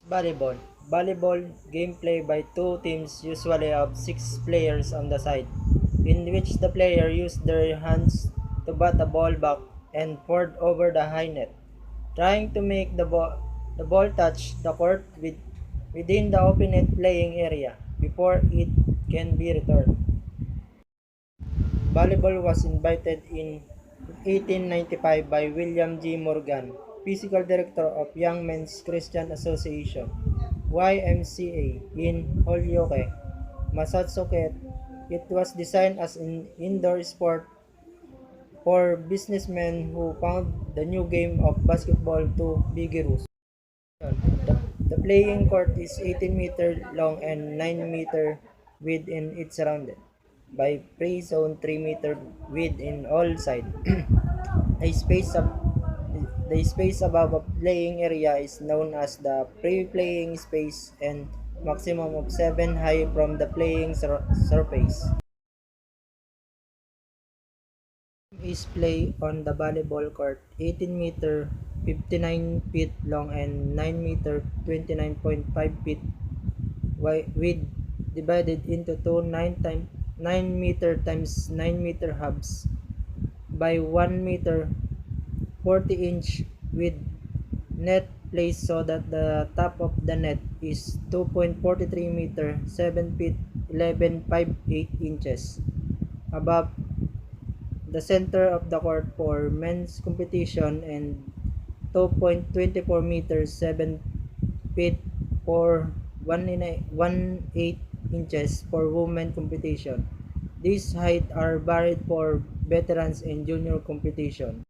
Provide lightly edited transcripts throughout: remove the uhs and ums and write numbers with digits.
Volleyball. Volleyball gameplay by two teams usually of 6 players on the side, in which the player use their hands to bat the ball back and forward over the high net, trying to make the ball touch the court within the opponent playing area before it can be returned. Volleyball was invented in 1895 by William G. Morgan, physical director of Young Men's Christian Association (YMCA) in Holyoke, Massachusetts. It was designed as an indoor sport for businessmen who found the new game of basketball too vigorous. The playing court is 18-meter long and 9-meter wide and it's surrounded by pre-zone 3-meter width in all sides. A space of the space above a playing area is known as the pre-playing space and maximum of 7 high from the playing surface. Is play on the volleyball court 18-meter 59 feet long and 9-meter 29.5 feet width, divided into two 9 meter times 9-meter halves by 1 meter 40-inch with net placed so that the top of the net is 2.43 meter 7 feet 11.58 inches above the center of the court for men's competition and 2.24 meters 7 feet for 1.18 inches for women competition. These heights are varied for veterans and junior competition.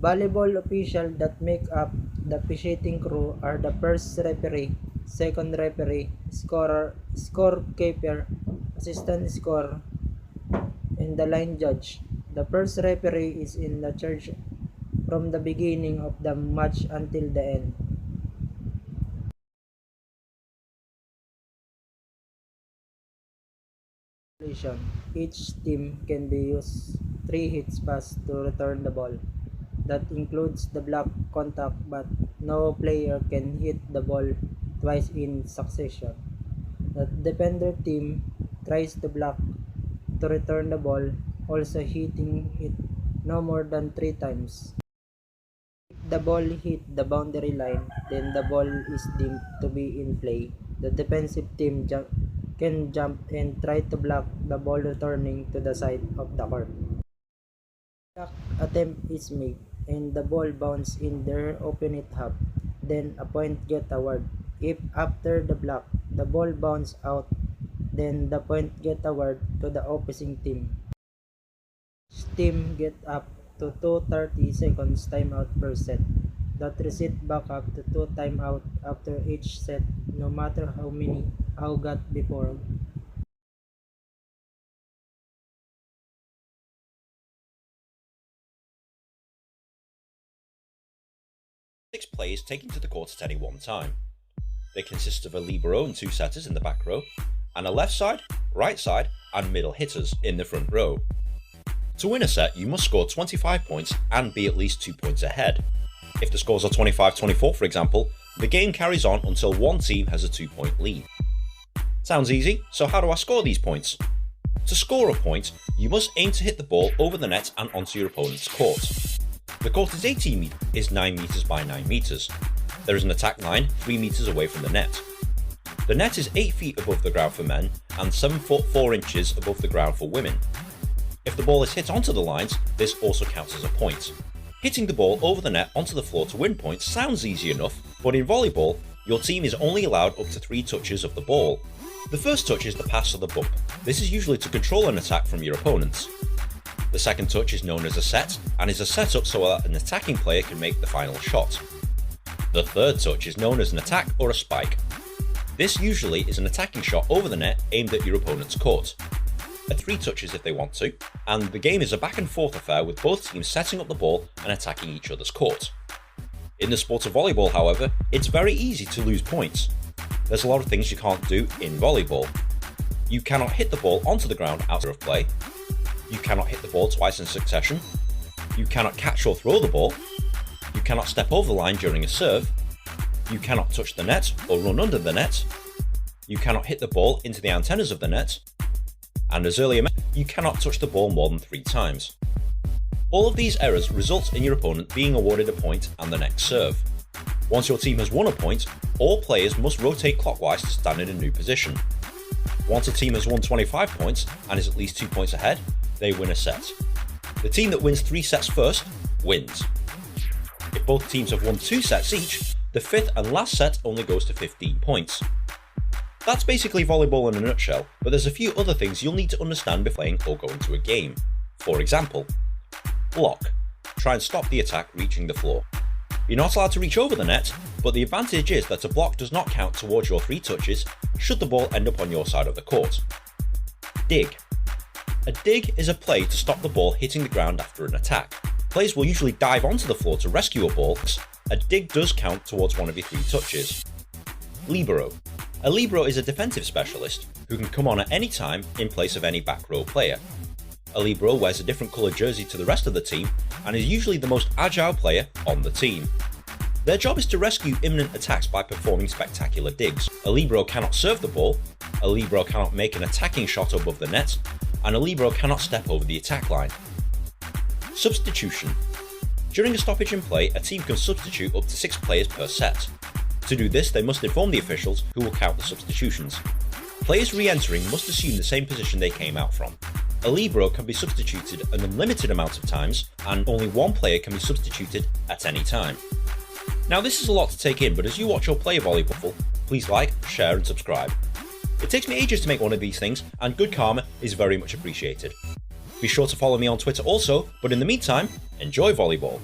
Volleyball officials that make up the officiating crew are the first referee, second referee, scorer, scorekeeper, assistant scorer, and the line judge. The first referee is in the charge from the beginning of the match until the end. Each team can be used 3 hits pass to return the ball. That includes the block contact, but no player can hit the ball twice in succession. The defender team tries to block to return the ball, also hitting it no more than 3 times. If the ball hit the boundary line, then the ball is deemed to be in play. The defensive team can jump and try to block the ball returning to the side of the court. Block attempt is made and the ball bounces in their opponent half, then a point get awarded. If after the block the ball bounces out, then the point get awarded to the opposing team. Each team get up to 2 30 seconds timeout per set. That reset back up to 2 timeout after each set, no matter how many got before. Six players taken to the court at any one time. They consist of a libero and 2 setters in the back row, and a left side, right side, and middle hitters in the front row. To win a set, you must score 25 points and be at least 2 points ahead. If the scores are 25-24, for example, the game carries on until one team has a 2-point lead. Sounds easy, so how do I score these points? To score a point, you must aim to hit the ball over the net and onto your opponent's court. The court is 9 meters by 9 meters. There is an attack line 3 meters away from the net. The net is 8 feet above the ground for men and 7 foot 4 inches above the ground for women. If the ball is hit onto the lines, this also counts as a point. Hitting the ball over the net onto the floor to win points sounds easy enough, but in volleyball, your team is only allowed up to 3 touches of the ball. The first touch is the pass or the bump. This is usually to control an attack from your opponents. The second touch is known as a set, and is a setup so that an attacking player can make the final shot. The third touch is known as an attack or a spike. This usually is an attacking shot over the net aimed at your opponent's court. At 3 touches if they want to, and the game is a back and forth affair with both teams setting up the ball and attacking each other's court. In the sport of volleyball, however, it's very easy to lose points. There's a lot of things you can't do in volleyball. You cannot hit the ball onto the ground out of play. You cannot hit the ball twice in succession. You cannot catch or throw the ball. You cannot step over the line during a serve. You cannot touch the net or run under the net. You cannot hit the ball into the antennas of the net. And as earlier mentioned, you cannot touch the ball more than 3 times. All of these errors result in your opponent being awarded a point and the next serve. Once your team has won a point, all players must rotate clockwise to stand in a new position. Once a team has won 25 points and is at least 2 points ahead, they win a set. The team that wins 3 sets first wins. If both teams have won 2 sets each, the 5th and last set only goes to 15 points. That's basically volleyball in a nutshell, but there's a few other things you'll need to understand before playing or going to a game. For example, block. Try and stop the attack reaching the floor. You're not allowed to reach over the net, but the advantage is that a block does not count towards your 3 touches should the ball end up on your side of the court. Dig. A dig is a play to stop the ball hitting the ground after an attack. Players will usually dive onto the floor to rescue a ball. A dig does count towards one of your 3 touches. Libero. A libero is a defensive specialist who can come on at any time in place of any back row player. A libero wears a different coloured jersey to the rest of the team and is usually the most agile player on the team. Their job is to rescue imminent attacks by performing spectacular digs. A libero cannot serve the ball, a libero cannot make an attacking shot above the net, and a libero cannot step over the attack line. Substitution. During a stoppage in play, a team can substitute up to 6 players per set. To do this, they must inform the officials who will count the substitutions. Players re-entering must assume the same position they came out from. A libero can be substituted an unlimited amount of times, and only 1 player can be substituted at any time. Now this is a lot to take in, but as you watch or play volleyball, please like, share and subscribe. It takes me ages to make one of these things, and good karma is very much appreciated. Be sure to follow me on Twitter also, but in the meantime, enjoy volleyball.